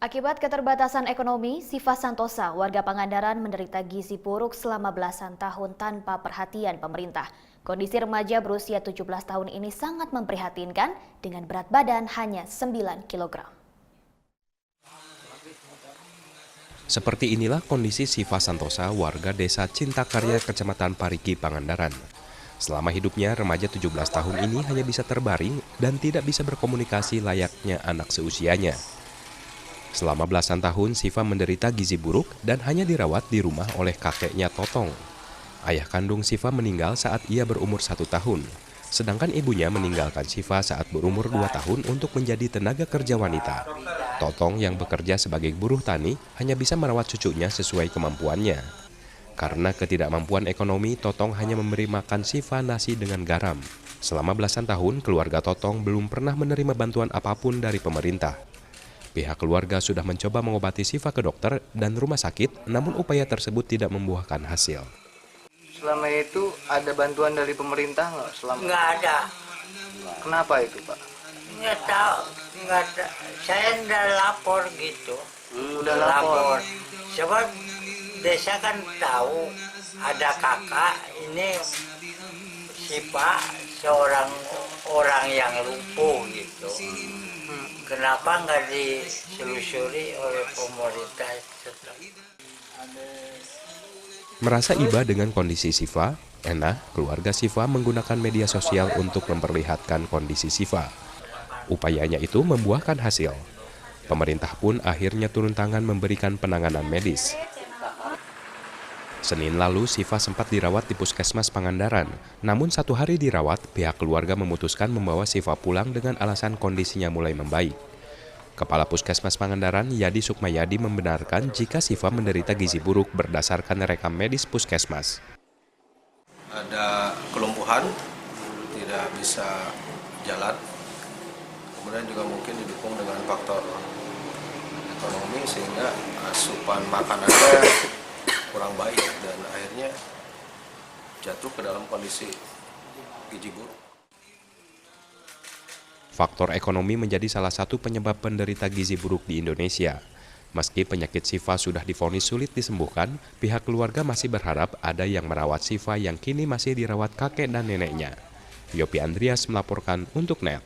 Akibat keterbatasan ekonomi, Siva Santosa, warga Pangandaran menderita gizi buruk selama belasan tahun tanpa perhatian pemerintah. Kondisi remaja berusia 17 tahun ini sangat memprihatinkan dengan berat badan hanya 9 kg. Seperti inilah kondisi Siva Santosa, warga desa Cintakarya, Kecamatan Parigi, Pangandaran. Selama hidupnya, remaja 17 tahun ini hanya bisa terbaring dan tidak bisa berkomunikasi layaknya anak seusianya. Selama belasan tahun, Siva menderita gizi buruk dan hanya dirawat di rumah oleh kakeknya Totong. Ayah kandung Siva meninggal saat ia berumur 1 tahun, sedangkan ibunya meninggalkan Siva saat berumur 2 tahun untuk menjadi tenaga kerja wanita. Totong yang bekerja sebagai buruh tani hanya bisa merawat cucunya sesuai kemampuannya. Karena ketidakmampuan ekonomi, Totong hanya memberi makan Siva nasi dengan garam. Selama belasan tahun, keluarga Totong belum pernah menerima bantuan apapun dari pemerintah. Pihak keluarga sudah mencoba mengobati Siva ke dokter dan rumah sakit, namun upaya tersebut tidak membuahkan hasil. Selama itu ada bantuan dari pemerintah nggak? Nggak ada. Kenapa itu, Pak? Nggak tahu, nggak ada. Saya udah lapor gitu. Udah lapor. Sebab desa kan tahu ada kakak ini si Pak seorang orang yang lumpuh gitu. Kenapa nggak diselusuri oleh pemerintah? Merasa iba dengan kondisi Siva, Ena, keluarga Siva menggunakan media sosial untuk memperlihatkan kondisi Siva. Upayanya itu membuahkan hasil. Pemerintah pun akhirnya turun tangan memberikan penanganan medis. Senin lalu, Siva sempat dirawat di Puskesmas Pangandaran. Namun 1 hari dirawat, pihak keluarga memutuskan membawa Siva pulang dengan alasan kondisinya mulai membaik. Kepala Puskesmas Pangandaran, Yadi Sukmayadi, membenarkan jika Siva menderita gizi buruk berdasarkan rekam medis Puskesmas. Ada kelumpuhan, tidak bisa jalan, kemudian juga mungkin didukung dengan faktor ekonomi sehingga asupan makanannya kurang baik dan akhirnya jatuh ke dalam kondisi gizi buruk. Faktor ekonomi menjadi salah satu penyebab penderita gizi buruk di Indonesia. Meski penyakit Siva sudah divonis sulit disembuhkan, pihak keluarga masih berharap ada yang merawat Siva yang kini masih dirawat kakek dan neneknya. Yopi Andreas melaporkan untuk NET.